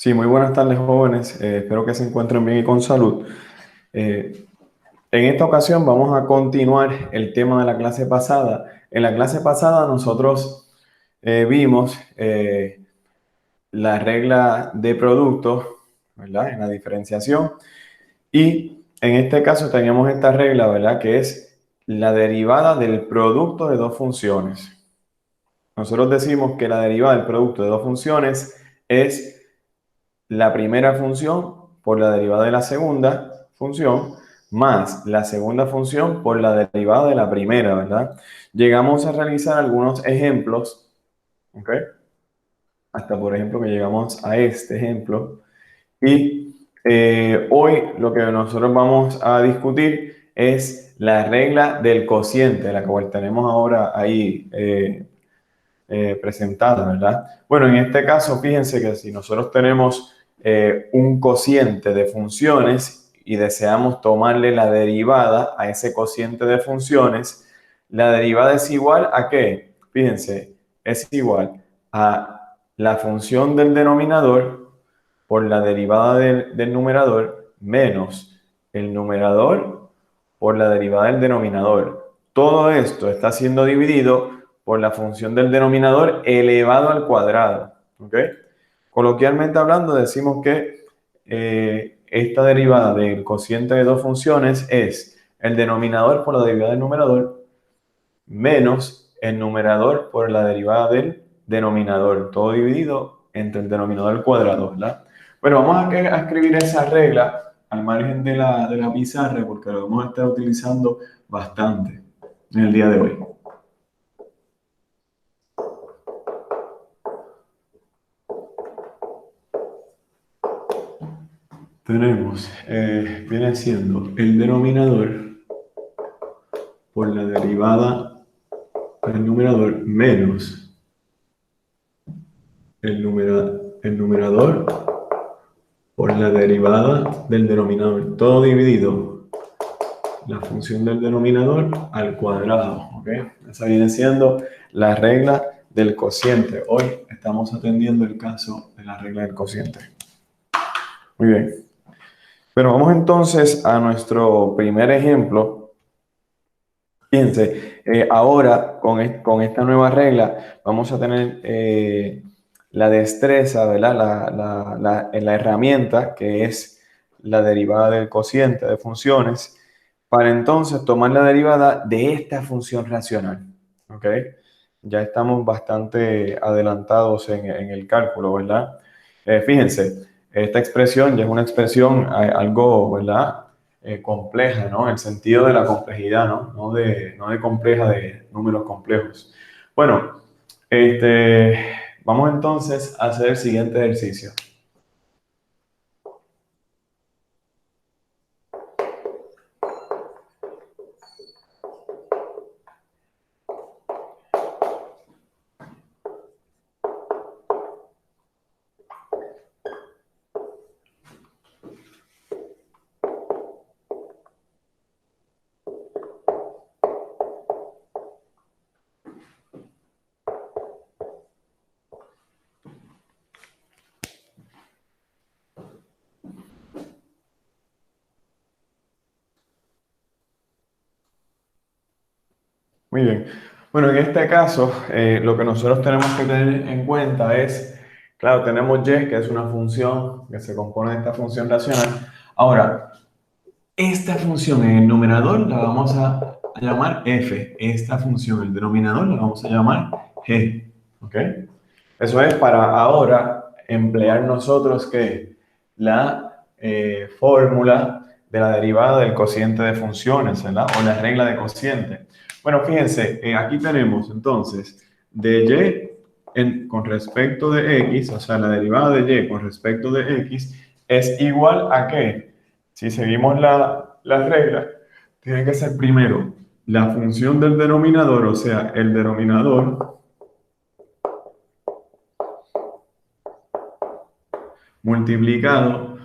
Sí, muy buenas tardes, jóvenes. Espero que se encuentren bien y con salud. Eh, en esta ocasión vamos a continuar el tema de la clase pasada. En la clase pasada nosotros vimos la regla de producto, ¿verdad? En la diferenciación. Y en este caso teníamos esta regla, ¿verdad? Que es la derivada del producto de dos funciones. Nosotros decimos que la derivada del producto de dos funciones es la primera función por la derivada de la segunda función más la segunda función por la derivada de la primera, ¿verdad? Llegamos a realizar algunos ejemplos, ¿ok? Hasta por ejemplo que llegamos a este ejemplo. Y hoy lo que nosotros vamos a discutir es la regla del cociente, la cual tenemos ahora ahí presentada, ¿verdad? Bueno, en este caso, fíjense que si nosotros tenemos un cociente de funciones y deseamos tomarle la derivada a ese cociente de funciones, la derivada es igual a ¿qué? Fíjense, es igual a la función del denominador por la derivada del numerador menos el numerador por la derivada del denominador. Todo esto está siendo dividido por la función del denominador elevado al cuadrado. ¿Ok? Coloquialmente hablando, decimos que esta derivada del cociente de dos funciones es el denominador por la derivada del numerador menos el numerador por la derivada del denominador, todo dividido entre el denominador al cuadrado, ¿verdad? Bueno, vamos a escribir esa regla al margen de la pizarra porque lo vamos a estar utilizando bastante en el día de hoy. Tenemos, viene siendo el denominador por la derivada del numerador menos el numerador por la derivada del denominador, todo dividido la función del denominador al cuadrado, ¿ok? Esa viene siendo la regla del cociente. Hoy estamos atendiendo el caso de la regla del cociente. Muy bien. Pero vamos entonces a nuestro primer ejemplo. Fíjense, ahora con esta nueva regla vamos a tener la destreza, ¿verdad? La herramienta que es la derivada del cociente de funciones para entonces tomar la derivada de esta función racional. ¿Ok? Ya estamos bastante adelantados en el cálculo, ¿verdad? Fíjense, esta expresión ya es una expresión algo, ¿verdad? Compleja, ¿no? En el sentido de la complejidad, ¿no? No de compleja de números complejos. Bueno, vamos entonces a hacer el siguiente ejercicio. Muy bien. Bueno, en este caso, lo que nosotros tenemos que tener en cuenta es, claro, tenemos y, que es una función que se compone de esta función racional. Ahora, esta función en el numerador la vamos a llamar f. Esta función en el denominador la vamos a llamar g. ¿Ok? Eso es para ahora emplear nosotros que la fórmula de la derivada del cociente de funciones, ¿verdad? O la regla de cociente. Bueno, fíjense, aquí tenemos entonces de con respecto de x, o sea, la derivada de y con respecto de x es igual a que, si seguimos la regla, tiene que ser primero la función del denominador, o sea, el denominador multiplicado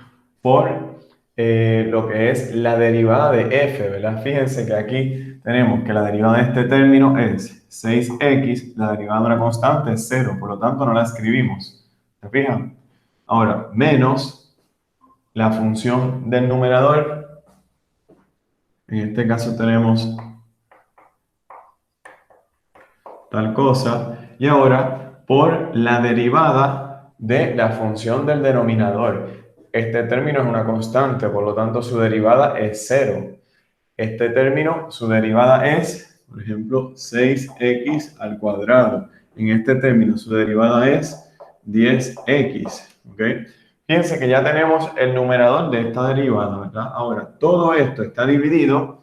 por lo que es la derivada de f, ¿verdad? Fíjense que aquí tenemos que la derivada de este término es 6x, la derivada de una constante es 0, por lo tanto no la escribimos. ¿Se fijan? Ahora, menos la función del numerador. En este caso tenemos tal cosa. Y ahora, por la derivada de la función del denominador. Este término es una constante, por lo tanto su derivada es 0. Este término, su derivada es, por ejemplo, 6x al cuadrado. En este término, su derivada es 10x. ¿Ok? Fíjense que ya tenemos el numerador de esta derivada, ¿verdad? Ahora, todo esto está dividido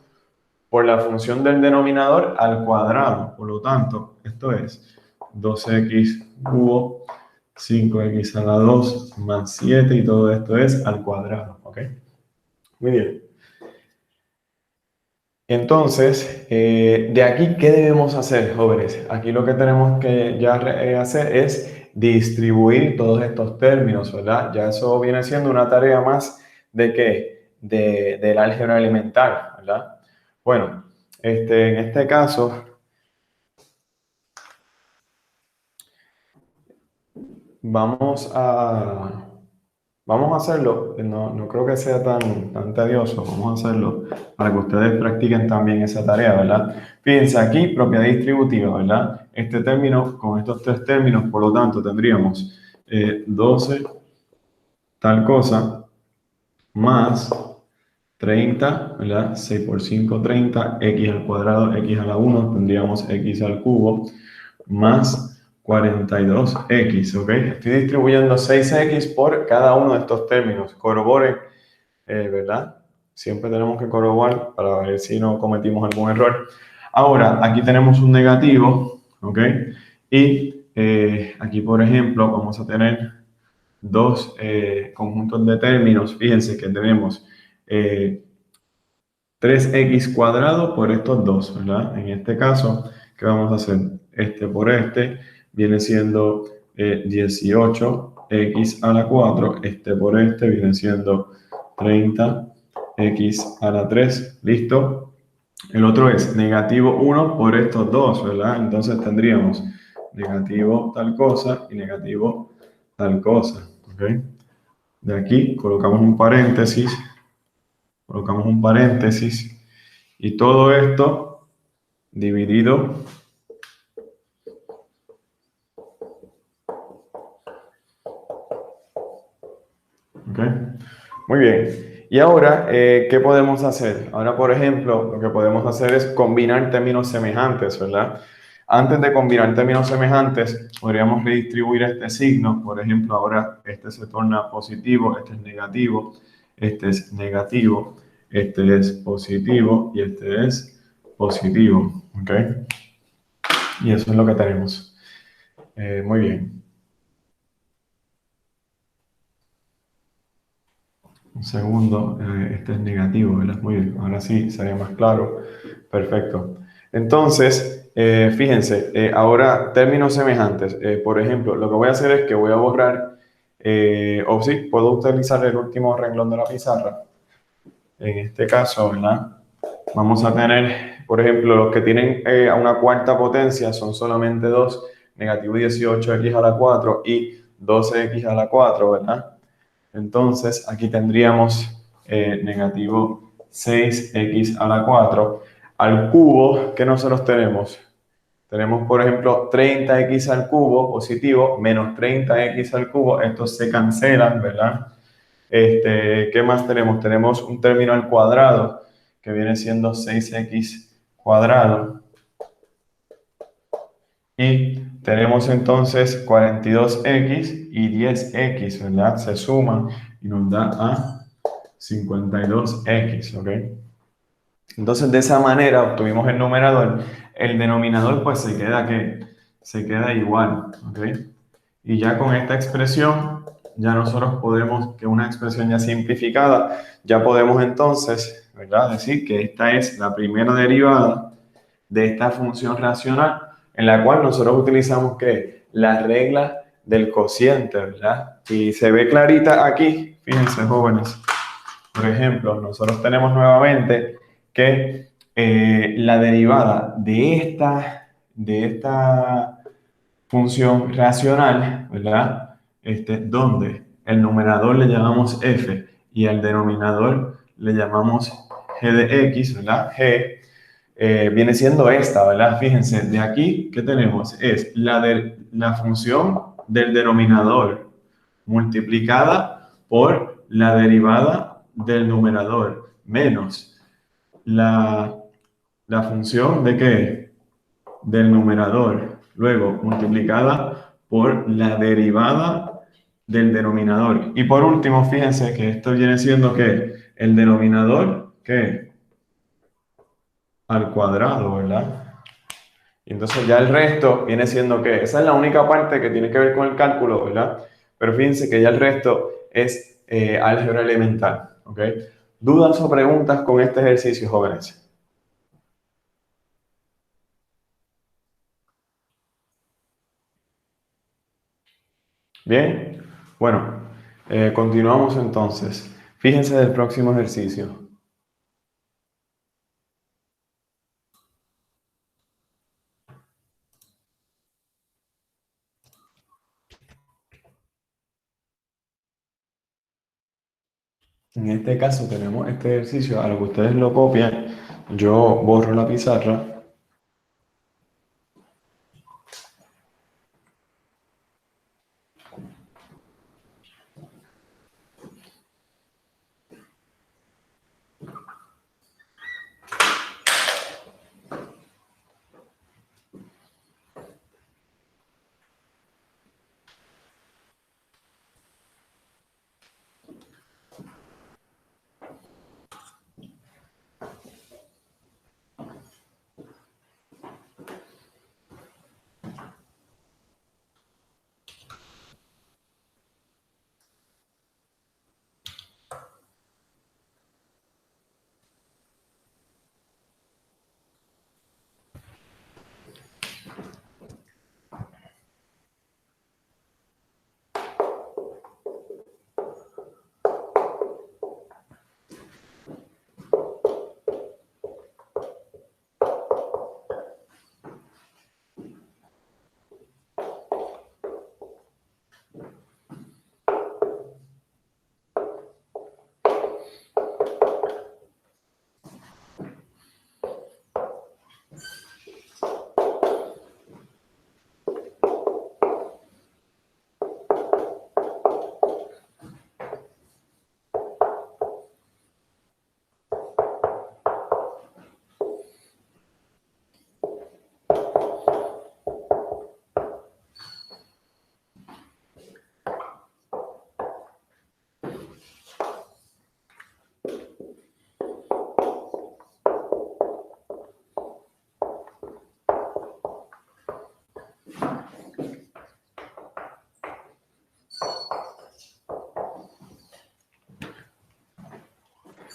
por la función del denominador al cuadrado. Por lo tanto, esto es 2x cubo, 5x a la 2 más 7 y todo esto es al cuadrado. ¿Ok? Muy bien. Entonces, de aquí, ¿qué debemos hacer, jóvenes? Aquí lo que tenemos que ya hacer es distribuir todos estos términos, ¿verdad? Ya eso viene siendo una tarea más de qué? Del álgebra elemental, ¿verdad? Bueno, en este caso, vamos a, vamos a hacerlo, no creo que sea tan tedioso, vamos a hacerlo para que ustedes practiquen también esa tarea, ¿verdad? Fíjense aquí, propiedad distributiva, ¿verdad? Este término, con estos tres términos, por lo tanto, tendríamos 12 tal cosa más 30, ¿verdad? 6 por 5, 30, x al cuadrado, x a la 1, tendríamos x al cubo, más 42x, ¿ok? Estoy distribuyendo 6x por cada uno de estos términos. Corroboren, ¿verdad? Siempre tenemos que corroborar para ver si no cometimos algún error. Ahora, aquí tenemos un negativo, ¿ok? Y aquí, por ejemplo, vamos a tener dos conjuntos de términos. Fíjense que tenemos 3x cuadrado por estos dos, ¿verdad? En este caso, ¿qué vamos a hacer? Este por este viene siendo 18x a la 4, este por este viene siendo 30x a la 3, ¿listo? El otro es negativo 1 por estos dos, ¿verdad? Entonces tendríamos negativo tal cosa y negativo tal cosa, ¿ok? De aquí colocamos un paréntesis y todo esto dividido ¿ok? Muy bien. Y ahora, ¿qué podemos hacer? Ahora, por ejemplo, lo que podemos hacer es combinar términos semejantes, ¿verdad? Antes de combinar términos semejantes, podríamos redistribuir este signo. Por ejemplo, ahora este se torna positivo, este es negativo, este es negativo, este es positivo y este es positivo, ¿ok? Y eso es lo que tenemos. Muy bien. Un segundo, este es negativo, ¿verdad? Muy bien, ahora sí, sería más claro. Perfecto. Entonces, fíjense, ahora términos semejantes. Por ejemplo, lo que voy a hacer es que voy a borrar, o sí, puedo utilizar el último renglón de la pizarra. En este caso, ¿verdad? Vamos a tener, por ejemplo, los que tienen a una cuarta potencia son solamente dos, negativo 18x a la 4 y 12x a la 4, ¿verdad? Entonces, aquí tendríamos negativo 6x a la 4. Al cubo, ¿qué nosotros tenemos? Tenemos, por ejemplo, 30x al cubo positivo, menos 30x al cubo. Estos se cancelan, ¿verdad? ¿Qué más tenemos? Tenemos un término al cuadrado, que viene siendo 6x cuadrado. Y tenemos entonces 42x y 10x, ¿verdad? Se suman y nos da a 52x, ¿ok? Entonces, de esa manera obtuvimos el numerador. El denominador, pues, se queda igual, ¿ok? Y ya con esta expresión, ya nosotros podemos, que una expresión ya simplificada, ya podemos entonces, ¿verdad? Decir que esta es la primera derivada de esta función racional, en la cual nosotros utilizamos, ¿qué? La regla del cociente, ¿verdad? Y se ve clarita aquí, fíjense, jóvenes. Por ejemplo, nosotros tenemos nuevamente que la derivada de esta función racional, ¿verdad? ¿Dónde? el numerador le llamamos f y al denominador le llamamos g de x, ¿verdad? G viene siendo esta, ¿verdad? Fíjense, de aquí, ¿qué tenemos? Es la función del denominador multiplicada por la derivada del numerador menos la, la función de qué? Del numerador, luego multiplicada por la derivada del denominador. Y por último, fíjense que esto viene siendo ¿qué? El denominador, ¿qué? Al cuadrado, ¿verdad? Y entonces ya el resto viene siendo ¿qué? Esa es la única parte que tiene que ver con el cálculo, ¿verdad? Pero fíjense que ya el resto es álgebra elemental, ¿ok? ¿Dudas o preguntas con este ejercicio, jóvenes? Bien, bueno, continuamos entonces. Fíjense del próximo ejercicio. En este caso tenemos este ejercicio, a lo que ustedes lo copian, yo borro la pizarra.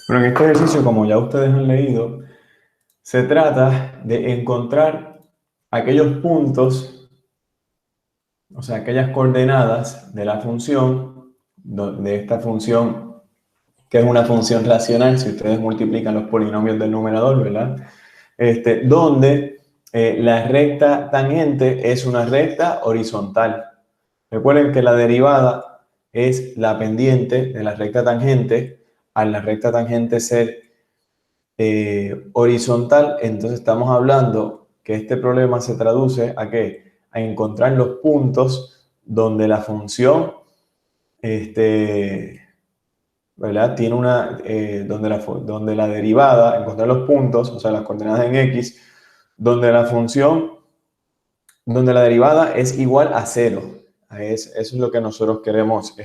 Bueno, en este ejercicio, como ya ustedes han leído, se trata de encontrar aquellos puntos, o sea, aquellas coordenadas de la función, de esta función, que es una función racional, si ustedes multiplican los polinomios del numerador, ¿verdad? Donde la recta tangente es una recta horizontal. Recuerden que la derivada es la pendiente de la recta tangente. Al la recta tangente ser horizontal, entonces estamos hablando que este problema se traduce a ¿qué? A encontrar los puntos donde la función, ¿verdad? Tiene una, donde la derivada, encontrar los puntos, o sea, las coordenadas en X, donde la función, donde la derivada es igual a 0. Eso es lo que nosotros queremos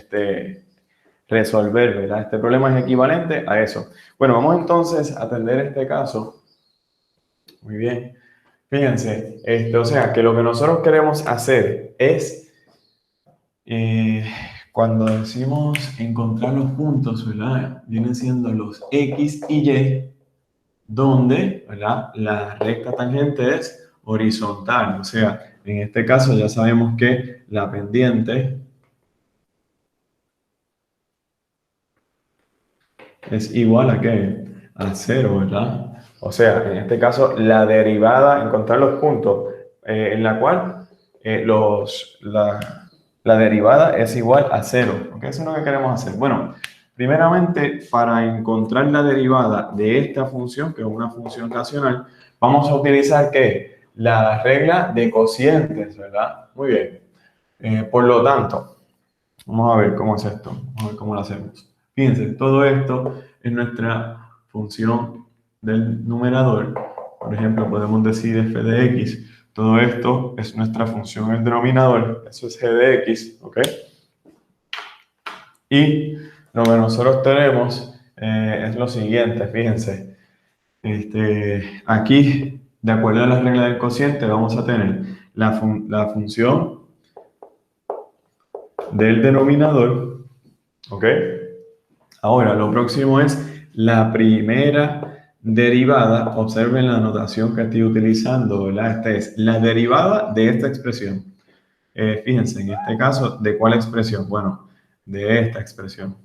resolver, ¿verdad? Este problema es equivalente a eso. Bueno, vamos entonces a atender este caso. Muy bien. Fíjense, o sea, que lo que nosotros queremos hacer es, cuando decimos encontrar los puntos, ¿verdad? Vienen siendo los X y Y, donde, ¿verdad? La recta tangente es horizontal. O sea, en este caso ya sabemos que la pendiente es igual a ¿qué? A 0, ¿verdad? O sea, en este caso, la derivada, encontrar los puntos en la cual la derivada es igual a 0. ¿Ok? Eso es lo que queremos hacer. Bueno, primeramente, para encontrar la derivada de esta función, que es una función racional, vamos a utilizar, ¿qué? La regla de cocientes, ¿verdad? Muy bien. Por lo tanto, vamos a ver cómo es esto. Vamos a ver cómo lo hacemos. Fíjense, todo esto es nuestra función del numerador. Por ejemplo, podemos decir f de x. Todo esto es nuestra función en el denominador. Eso es g de x, ¿ok? Y lo que nosotros tenemos es lo siguiente, fíjense. Aquí, de acuerdo a la regla del cociente, vamos a tener la función del denominador, ¿ok? Ahora, lo próximo es la primera derivada. Observen la notación que estoy utilizando, ¿verdad? Esta es la derivada de esta expresión. Fíjense, en este caso, ¿de cuál expresión? Bueno, de esta expresión.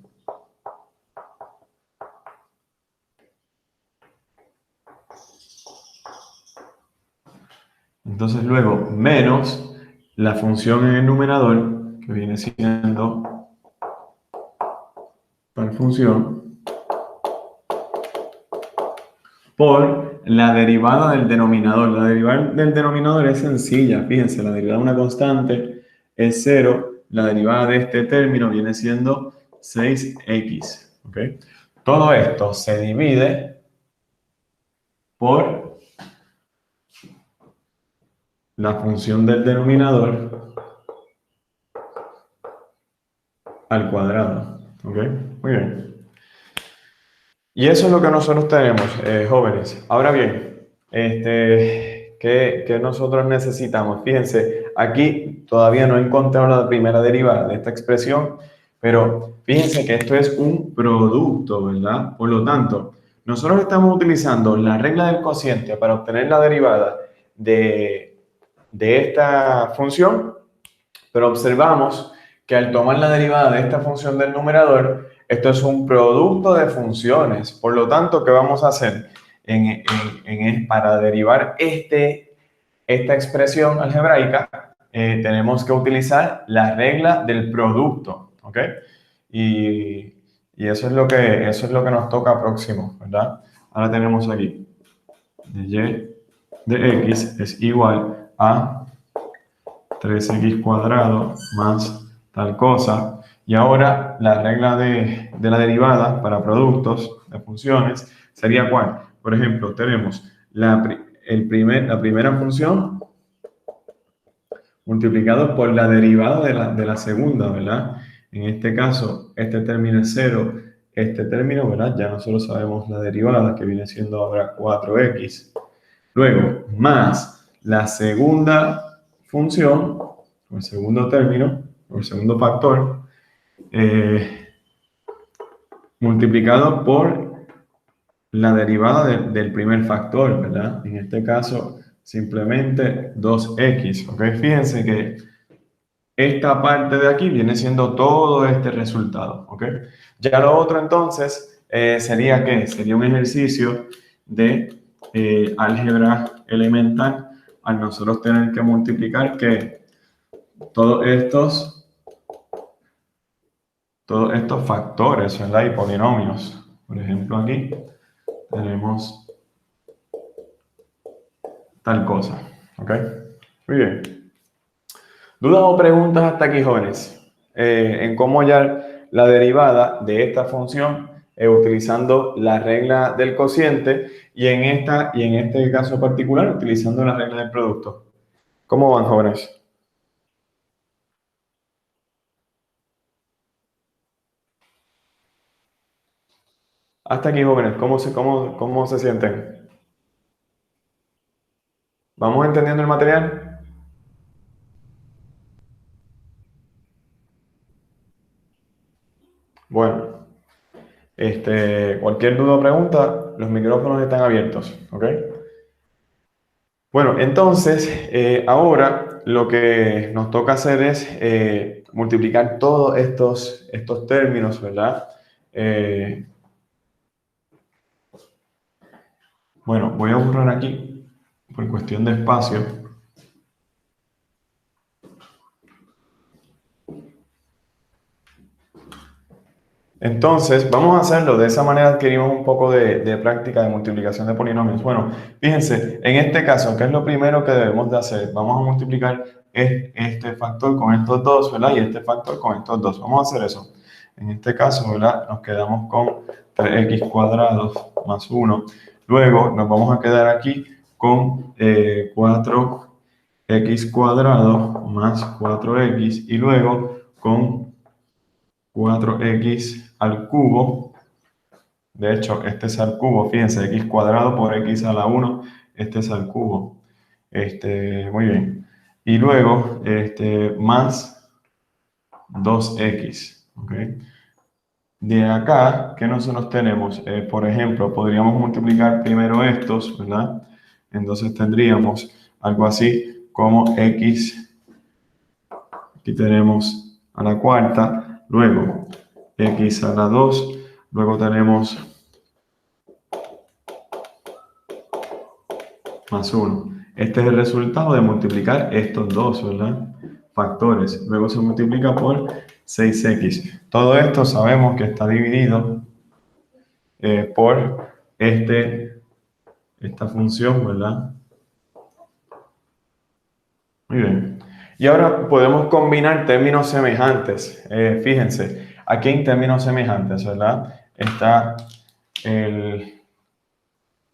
Entonces luego, menos la función en el numerador, que viene siendo tal función, por la derivada del denominador. La derivada del denominador es sencilla, fíjense, la derivada de una constante es 0, la derivada de este término viene siendo 6x. ¿Ok? Todo esto se divide por la función del denominador al cuadrado. ¿Ok? Muy bien. Y eso es lo que nosotros tenemos, jóvenes. Ahora bien, ¿qué nosotros necesitamos? Fíjense, aquí todavía no he encontrado la primera derivada de esta expresión, pero fíjense que esto es un producto, ¿verdad? Por lo tanto, nosotros estamos utilizando la regla del cociente para obtener la derivada de esta función, pero observamos que al tomar la derivada de esta función del numerador, esto es un producto de funciones. Por lo tanto, ¿qué vamos a hacer? Para derivar esta expresión algebraica, tenemos que utilizar la regla del producto. ¿Ok? Y, y eso es lo que nos toca próximo, ¿verdad? Ahora tenemos aquí de y de x es igual a 3x cuadrado más tal cosa. Y ahora la regla de la derivada para productos de funciones sería ¿cuál? Por ejemplo, tenemos la primera función multiplicado por la derivada de la segunda, ¿verdad? En este caso, este término es 0, este término, ¿verdad? Ya nosotros sabemos la derivada, que viene siendo ahora 4x. Luego, más la segunda función, o el segundo término, o el segundo factor, multiplicado por la derivada del primer factor, ¿verdad? En este caso, simplemente 2x, ¿ok? Fíjense que esta parte de aquí viene siendo todo este resultado, ¿ok? Ya lo otro entonces sería ¿qué? Sería un ejercicio de álgebra elemental al nosotros tener que multiplicar que todos estos, todos estos factores, ¿verdad? Y polinomios. Por ejemplo, aquí tenemos tal cosa, ¿ok? Muy bien. ¿Dudas o preguntas hasta aquí, jóvenes? En cómo hallar la derivada de esta función utilizando la regla del cociente y en este caso particular utilizando la regla del producto. ¿Cómo van, jóvenes? Hasta aquí, jóvenes, ¿cómo se sienten? ¿Vamos entendiendo el material? Bueno, cualquier duda o pregunta, los micrófonos están abiertos, ¿ok? Bueno, entonces, ahora lo que nos toca hacer es multiplicar todos estos términos, ¿verdad? Eh, bueno, voy a borrar aquí, por cuestión de espacio, Entonces, vamos a hacerlo. De esa manera adquirimos un poco de práctica de multiplicación de polinomios. Bueno, fíjense, en este caso, ¿qué es lo primero que debemos de hacer? Vamos a multiplicar este factor con estos dos, ¿verdad? Y este factor con estos dos. Vamos a hacer eso. En este caso, ¿verdad? Nos quedamos con 3x cuadrados más 1. Luego nos vamos a quedar aquí con 4x cuadrado más 4x y luego con 4x al cubo. De hecho, este es al cubo, fíjense, x cuadrado por x a la 1, este es al cubo. Muy bien. Y luego, más 2x, ¿ok? De acá, ¿qué nosotros tenemos? Por ejemplo, podríamos multiplicar primero estos, ¿verdad? Entonces tendríamos algo así como x, aquí tenemos a la cuarta, luego x a la 2, luego tenemos más 1. Este es el resultado de multiplicar estos dos, ¿verdad? Factores. Luego se multiplica por 6x. Todo esto sabemos que está dividido por esta función, ¿verdad? Muy bien. Y ahora podemos combinar términos semejantes. Fíjense, aquí en términos semejantes, ¿verdad? Está el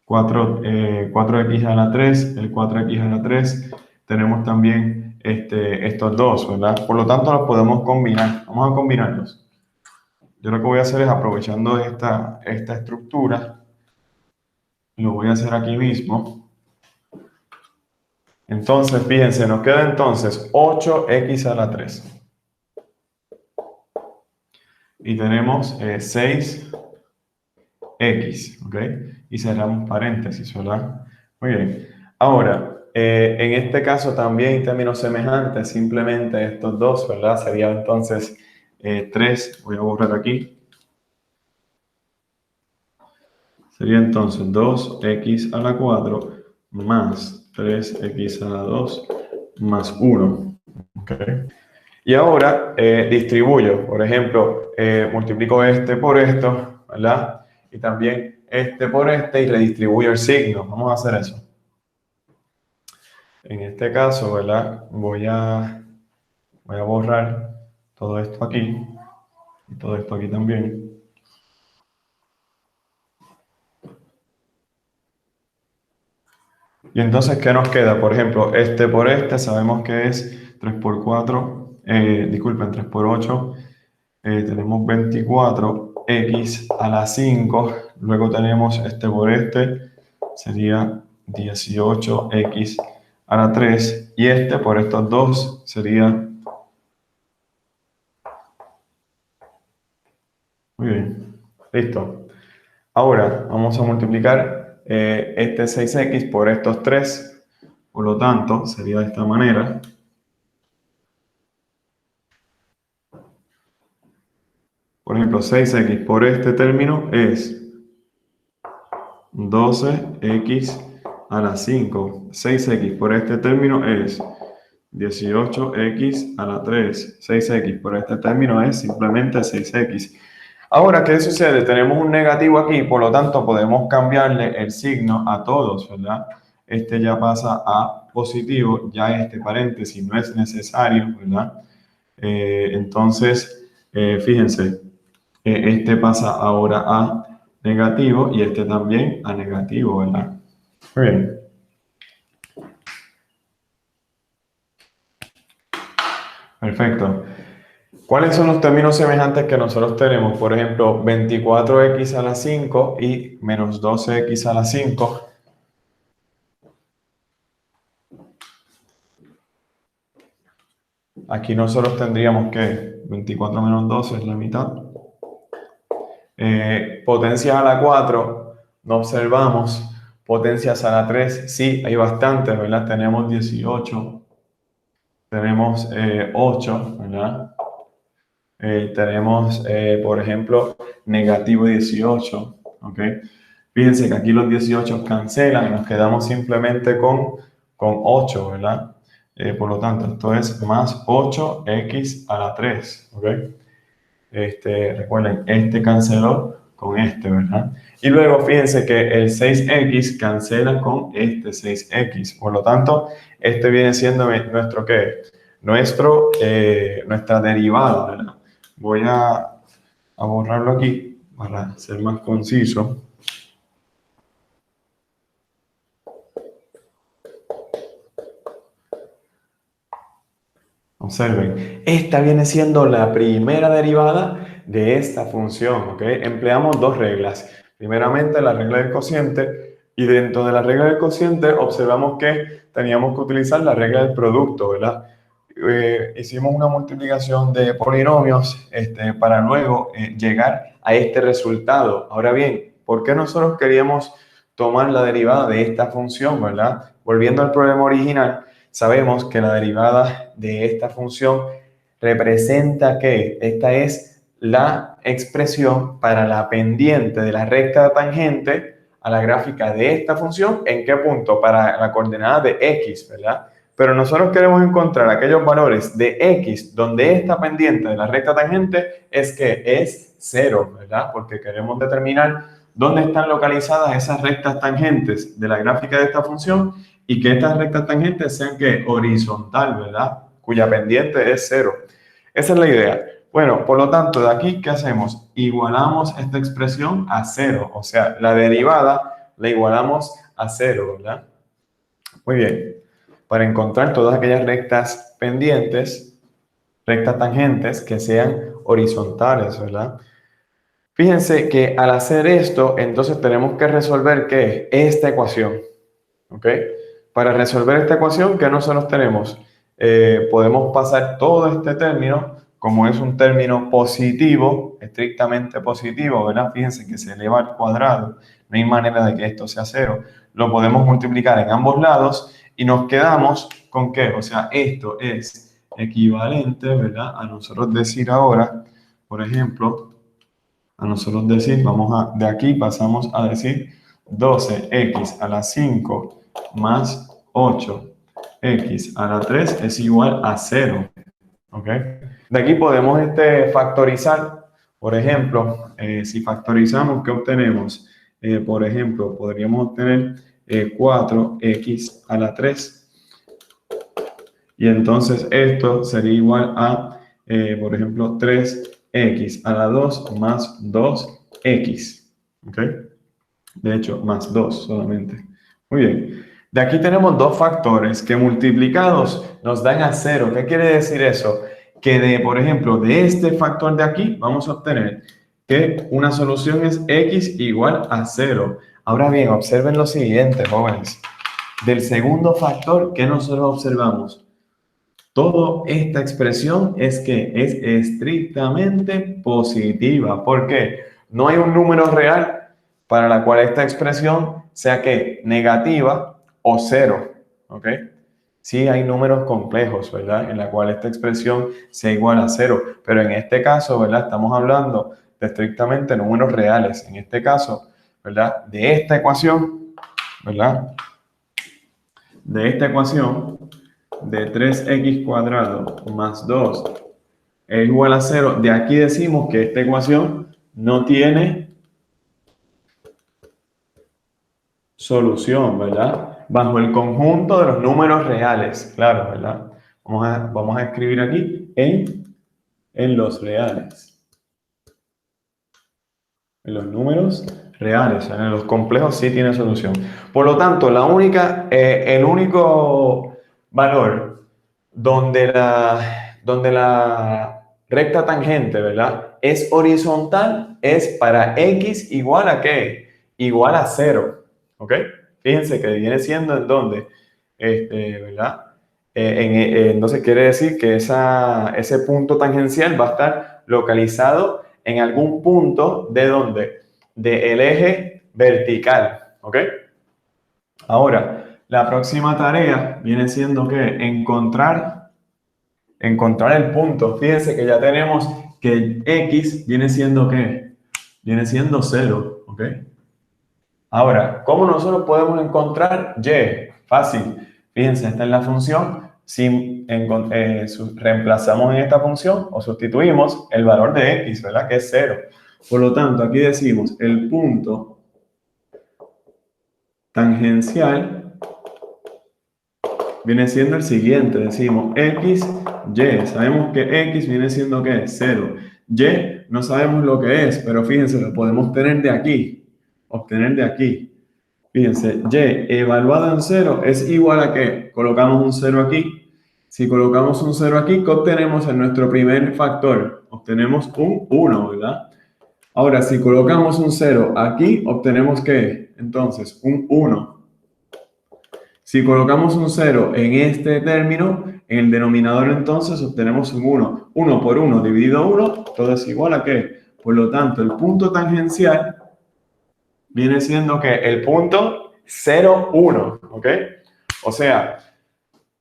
4x a la 3, el 4x a la 3. Tenemos también estos dos, ¿verdad? Por lo tanto, los podemos combinar. Vamos a combinarlos. Yo lo que voy a hacer es, aprovechando esta estructura, lo voy a hacer aquí mismo. Entonces, fíjense, nos queda entonces 8x a la 3. Y tenemos 6x, ¿ok? Y cerramos paréntesis, ¿verdad? Muy bien. Ahora, en este caso también en términos semejantes, simplemente estos dos, ¿verdad? Sería entonces 3, voy a borrar aquí. Sería entonces 2x a la 4 más 3x a la 2 más 1. ¿Ok? Y ahora distribuyo, por ejemplo, multiplico este por esto, ¿verdad? Y también este por este y redistribuyo el signo. Vamos a hacer eso. En este caso, ¿verdad? Voy a borrar todo esto aquí y todo esto aquí también. Y entonces, ¿qué nos queda? Por ejemplo, este por este sabemos que es 3 por 4, disculpen, 3 por 8. Tenemos 24x a la 5, luego tenemos este por este, sería 18x a la 3, y este por estos dos sería, muy bien, listo. Ahora vamos a multiplicar este 6x por estos 3, por lo tanto sería de esta manera. Por ejemplo, 6x por este término es 12x a la 5. 6x por este término es 18x a la 3. 6x por este término es simplemente 6x. Ahora, ¿qué sucede? Tenemos un negativo aquí, por lo tanto podemos cambiarle el signo a todos, ¿verdad? Este ya pasa a positivo, ya este paréntesis no es necesario, ¿verdad? Entonces, fíjense, este pasa ahora a negativo y este también a negativo, ¿verdad? Muy bien. Perfecto. ¿Cuáles son los términos semejantes que nosotros tenemos? Por ejemplo, 24x a la 5 y menos 12x a la 5. Aquí nosotros tendríamos que 24 menos 12 es la mitad. Potencias a la 4, no observamos. Potencias a la 3, sí, hay bastantes, ¿verdad? Tenemos 18, tenemos 8, ¿verdad? Tenemos, por ejemplo, negativo 18, ¿ok? Fíjense que aquí los 18 cancelan y nos quedamos simplemente con 8, ¿verdad? Por lo tanto, esto es más 8x a la 3, ¿ok? Recuerden, este canceló con este, ¿verdad? Y luego fíjense que el 6x cancela con este 6x. Por lo tanto, este viene siendo nuestro, ¿qué? Nuestra derivada, ¿verdad? Voy a borrarlo aquí para ser más conciso. Observen, esta viene siendo la primera derivada de esta función, ¿ok? Empleamos dos reglas. Primeramente, la regla del cociente, y dentro de la regla del cociente observamos que teníamos que utilizar la regla del producto, ¿verdad? Hicimos una multiplicación de polinomios para luego llegar a este resultado. Ahora bien, ¿por qué nosotros queríamos tomar la derivada de esta función, ¿verdad? Volviendo al problema original, sabemos que la derivada de esta función representa que esta es la expresión para la pendiente de la recta tangente a la gráfica de esta función. ¿En qué punto? Para la coordenada de x, ¿verdad? Pero nosotros queremos encontrar aquellos valores de x donde esta pendiente de la recta tangente es que es 0, ¿verdad? Porque queremos determinar dónde están localizadas esas rectas tangentes de la gráfica de esta función y que estas rectas tangentes sean que horizontal, ¿verdad? Cuya pendiente es 0. Esa es la idea. Bueno, por lo tanto, de aquí, ¿qué hacemos? Igualamos esta expresión a 0. O sea, la derivada la igualamos a 0, ¿verdad? Muy bien. Para encontrar todas aquellas rectas pendientes, rectas tangentes que sean horizontales, ¿verdad? Fíjense que al hacer esto, entonces tenemos que resolver, ¿qué? Esta ecuación, ¿ok? Para resolver esta ecuación, ¿qué nosotros tenemos? Podemos pasar todo este término, como es un término positivo, estrictamente positivo, ¿verdad? Fíjense que se eleva al cuadrado, no hay manera de que esto sea 0. Lo podemos multiplicar en ambos lados y nos quedamos con ¿qué? O sea, esto es equivalente, ¿verdad? A nosotros decir ahora, por ejemplo, a nosotros decir, de aquí pasamos a decir 12x a la 5 más 8x a la 3 es igual a 0. ¿Ok? De aquí podemos factorizar. Por ejemplo, si factorizamos, ¿qué obtenemos? Por ejemplo, podríamos obtener 4x a la 3. Y entonces esto sería igual a, por ejemplo, 3x a la 2 más 2x. ¿Ok? De hecho, más 2 solamente. Muy bien. De aquí tenemos dos factores que multiplicados nos dan a 0. ¿Qué quiere decir eso? Que por ejemplo, de este factor de aquí vamos a obtener que una solución es x igual a 0. Ahora bien, observen lo siguiente, jóvenes. Del segundo factor, ¿qué nosotros observamos? Toda esta expresión es que es estrictamente positiva. ¿Por qué? No hay un número real para la cual esta expresión sea que negativa o 0. ¿Ok? Sí hay números complejos, ¿verdad? En la cual esta expresión sea igual a 0. Pero en este caso, ¿verdad? Estamos hablando de estrictamente números reales. En este caso, ¿verdad? De esta ecuación, ¿verdad? De esta ecuación de 3x cuadrado más 2 es igual a 0. De aquí decimos que esta ecuación no tiene solución, ¿verdad? Bajo el conjunto de los números reales, claro, ¿verdad? Vamos a escribir aquí en los reales. En los números reales, en los complejos sí tiene solución. Por lo tanto, el único valor donde la recta tangente, ¿verdad? Es horizontal, es para x igual a ¿qué? Igual a 0, ¿ok? Fíjense que viene siendo en donde, ¿verdad? Entonces quiere decir que ese punto tangencial va a estar localizado en algún punto de ¿dónde? Del eje vertical, ¿ok? Ahora, la próxima tarea viene siendo que encontrar el punto. Fíjense que ya tenemos que x viene siendo ¿qué? Viene siendo 0, ¿ok? Ahora, ¿cómo nosotros podemos encontrar y? Fácil. Fíjense, esta es la función si reemplazamos en esta función o sustituimos el valor de x, ¿verdad? Que es 0. Por lo tanto, aquí decimos el punto tangencial viene siendo el siguiente. Decimos x, y. Sabemos que x viene siendo ¿qué? 0. Y no sabemos lo que es, pero fíjense, lo podemos obtener de aquí. Obtener de aquí. Fíjense, y evaluado en 0 es igual a ¿qué? Colocamos un 0 aquí. Si colocamos un 0 aquí, ¿qué obtenemos en nuestro primer factor? Obtenemos un 1, ¿verdad? Ahora, si colocamos un 0 aquí, obtenemos ¿qué? Entonces, un 1. Si colocamos un 0 en este término, en el denominador entonces obtenemos un 1. 1 por 1 dividido 1, todo es igual a ¿qué? Por lo tanto, el punto tangencial viene siendo que el punto 0, 1, ¿ok? O sea,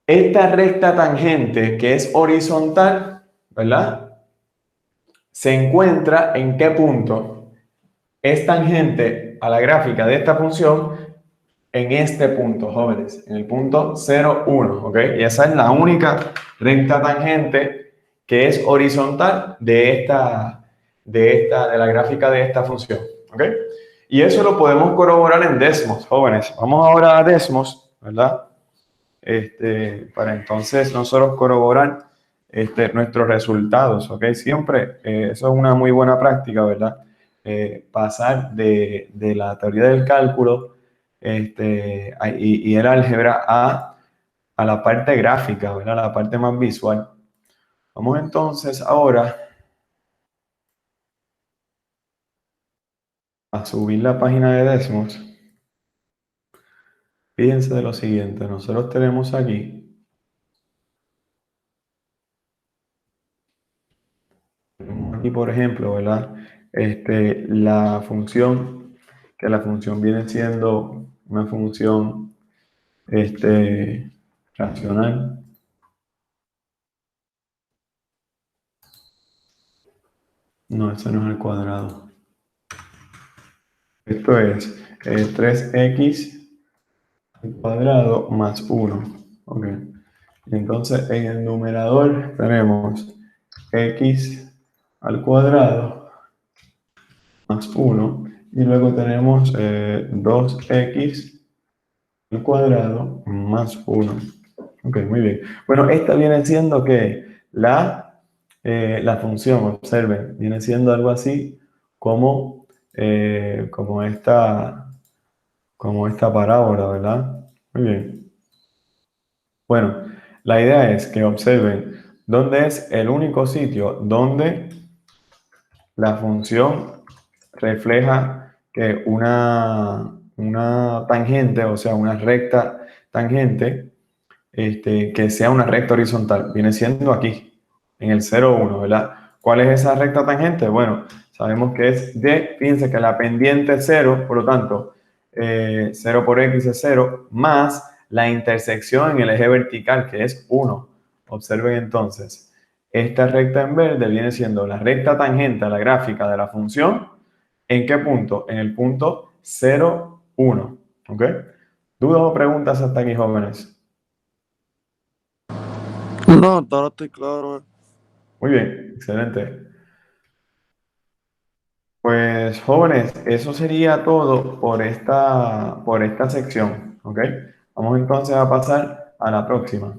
esta recta tangente que es horizontal, ¿verdad? Se encuentra en qué punto es tangente a la gráfica de esta función en este punto, jóvenes, en el punto 0, 1, ¿ok? Y esa es la única recta tangente que es horizontal de la gráfica de esta función, ¿ok? Y eso lo podemos corroborar en Desmos, jóvenes. Vamos ahora a Desmos, ¿verdad? Para entonces nosotros corroborar nuestros resultados, ¿ok? Siempre, eso es una muy buena práctica, ¿verdad? Pasar de la teoría del cálculo y el álgebra a la parte gráfica, ¿verdad? La parte más visual. Vamos entonces ahora a subir la página de Desmos. Fíjense de lo siguiente, nosotros tenemos aquí por ejemplo, ¿verdad? La función, que la función viene siendo una función racional. No, ese no es el cuadrado. Esto es 3x al cuadrado más 1. Ok. Entonces, en el numerador tenemos x al cuadrado más 1. Y luego tenemos 2x al cuadrado más 1. Ok, muy bien. Bueno, esta viene siendo que la función, observen, viene siendo algo así como, como esta parábola, ¿verdad? Muy bien. Bueno, la idea es que observen dónde es el único sitio donde la función refleja que una tangente, o sea, una recta tangente, que sea una recta horizontal. Viene siendo aquí, en el 0, 1, ¿verdad? ¿Cuál es esa recta tangente? Bueno, sabemos que es D, fíjense que la pendiente es 0, por lo tanto, 0 por X es 0, más la intersección en el eje vertical, que es 1. Observen entonces, esta recta en verde viene siendo la recta tangente a la gráfica de la función. ¿En qué punto? En el punto 0, 1. ¿Ok? ¿Dudas o preguntas hasta aquí, jóvenes? No, ahora estoy claro. Muy bien, excelente. Pues jóvenes, eso sería todo por esta sección, ¿ok? Vamos entonces a pasar a la próxima.